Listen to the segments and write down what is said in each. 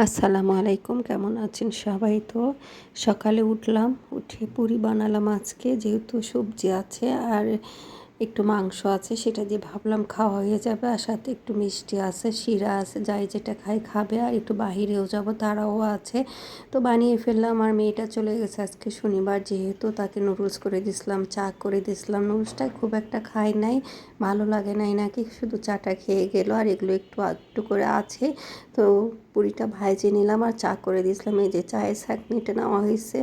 আসসালামু আলাইকুম, কেমন আছেন সবাই? তো সকালে উঠলাম, উঠে পুরি বানালাম আজকে, যেহেতু সবজি আছে আর একটু মাংস আছে, সেটা দিয়ে ভাবলাম খাওয়া হয়ে যাবে। আর সাথে একটু মিষ্টি আছে, শিরা আছে, যাই যেটা খাই খাবে। আর একটু বাহিরেও যাব, তারাও আছে। তো বানিয়ে ফেললাম। আর মেয়েটা চলে গেছে আজকে শনিবার, যেহেতু তাকে নুডলস করে দিয়েছিলাম, চা করে দিয়েছিলাম। নুডলসটা খুব একটা খাই নাই, ভালো লাগে নাই নাকি, শুধু চাটা খেয়ে গেল। আর এগুলো একটু একটু করে আছে। তো পুরিটা ভাইজে নিলাম আর চা করে দিয়েছিলাম। এই যে চায়ের ছাঁকনিটা নেওয়া হয়েছে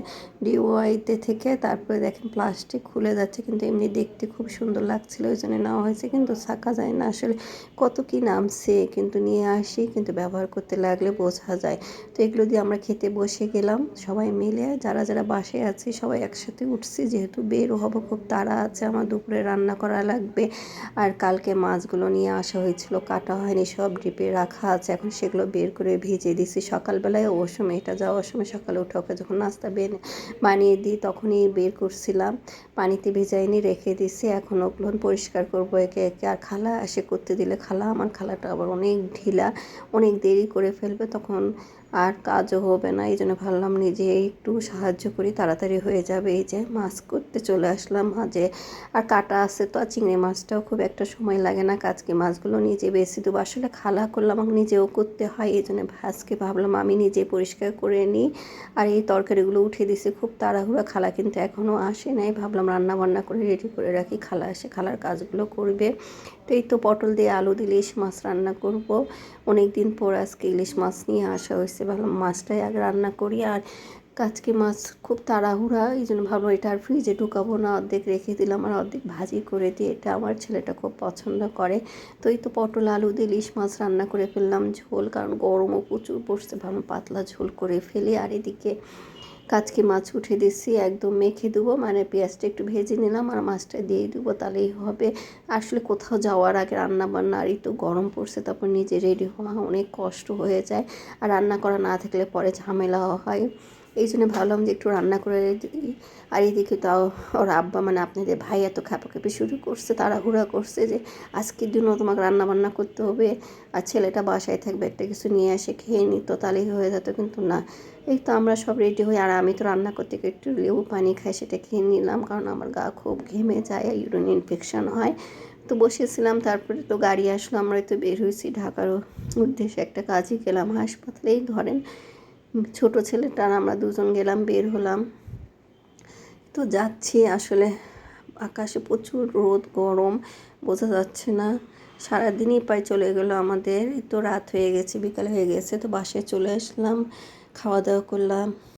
ডিওয়াইতে থেকে। তারপরে দেখেন প্লাস্টিক খুলে যাচ্ছে, কিন্তু এমনি দেখতে খুব সুন্দর লাগছিল, ওই জন্য নেওয়া হয়েছে। কিন্তু ছাঁকা যায় না আসলে, কত কি নামছে, কিন্তু নিয়ে আসি, কিন্তু ব্যবহার করতে লাগলে বোঝা যায়। তো এগুলো দিয়ে আমরা খেতে বসে গেলাম সবাই মিলে। যারা যারা বাসায় আছি সবাই একসাথে উঠছি, যেহেতু বেরও হবো, খুব তাড়া আছে, আমার দুপুরে রান্না করা লাগবে। আর কালকে মাছগুলো নিয়ে আসা হয়েছিল, কাটা হয়নি, সব ডিপে রাখা আছে, এখন সেগুলো বের করে ভিজে দিছি। সকালবেলায় অবশ্য মেয়েটা যাওয়ার সময় সকালে উঠে ওকে যখন নাস্তা বানিয়ে দিই তখনই বের করছিলাম, পানিতে ভিজাইনি, রেখে দিছি। এখন ওগুলো পরিষ্কার করবো একে একে। আর খালা এসে করতে দিলে, আমার খালাটা আবার অনেক ঢিলা, অনেক দেরি করে ফেলবে, তখন আর কাজও হবে না। এই জন্য ভাবলাম নিজে একটু সাহায্য করি, তাড়াতাড়ি হয়ে যাবে। এই যে মাছ করতে চলে আসলাম মাঝে। আর কাটা আছে তো, আর চিংড়ি মাছটাও খুব একটা সময় লাগে না, কাজকে মাছগুলো নিজে বেছে দেবো। আসলে খালা করলাম, আমাকে নিজেও করতে হয়, এই জন্য আজকে ভাবলাম আমি নিজে পরিষ্কার করে নিই। আর এই তরকারিগুলো উঠে দিছি খুব তাড়াহুড়া, খালা কিন্তু এখনও আসে নাই, ভাবলাম রান্না বান্না করে রেডি করে রাখি, খালা এসে খালার কাজগুলো করবে। তো এই তো পটল দিয়ে আলু দিয়ে ইলিশ মাছ রান্না করব। অনেক দিন পর আজকে ইলিশ মাছ নিয়ে আসা হয়েছে, ভাবলাম মাছটাই আগে রান্না করি। আর কাজকে মাছ খুব তাড়াহুড়া, এই জন্য ভাবলাম এটা আর ফ্রিজে ঢুকাবো না, অর্ধেক রেখে দিলাম আর অর্ধেক ভাজি করে দিই, এটা আমার ছেলেটা খুব পছন্দ করে। তো এই তো পটল আলু দিয়ে ইলিশ মাছ রান্না করে ফেললাম, ঝোল, কারণ গরমও প্রচুর পড়ছে, ভাবলাম পাতলা ঝোল করে ফেলি। আর এদিকে কাজকে মাছ উঠে দিচ্ছি, একদম মেখে দেবো, মানে পেঁয়াজটা একটু ভেজে নিলাম আর মাছটা দিয়ে দেবো, তাহলেই হবে। আসলে কোথাও যাওয়ার আগে রান্না বান্না, আর এই তো গরম পড়ছে, তারপর নিজে রেডি হওয়া অনেক কষ্ট হয়ে যায়। আর রান্না করা না থাকলে পরে ঝামেলাও হয়, এই জন্য ভাবলাম যে একটু রান্না করে দিই। আর এদিকে তাও ওর আব্বা, মানে আপনাদের ভাই, এত খেপাখেপি শুরু করছে, তাড়াহুড়া করছে যে আজকের দিনও তোমাকে রান্না বান্না করতে হবে, আর ছেলেটা বাসায় থাকবে, একটা কিছু নিয়ে এসে খেয়ে নিত তাহলেই হয়ে যেত, কিন্তু না। এই তো আমরা সব রেডি হই, আর আমি তো রান্না করতে একটু লেবু পানি খাই, সেটা খেয়ে নিলাম, কারণ আমার গা খুব ঘেমে যায়, ইউরিন ইনফেকশন হয়। তো বসেছিলাম, তারপরে তো গাড়ি আসলো, আমরা তো বের হয়েছি ঢাকার উদ্দেশ্যে, একটা কাজে গেলাম হাসপাতালেই ধরেন। ছোট ছেলেটা আর আমরা দুজন গেলাম, বের হলাম। তো যাচ্ছি, আসলে আকাশে প্রচুর রোদ, গরম, বোঝা যাচ্ছে না, সারাদিনই প্রায় চলে গেল আমাদের। তো রাত হয়ে গেছে, বিকাল হয়ে গেছে, তো বাসায় চলে আসলাম, খাওয়া দাওয়া করলাম।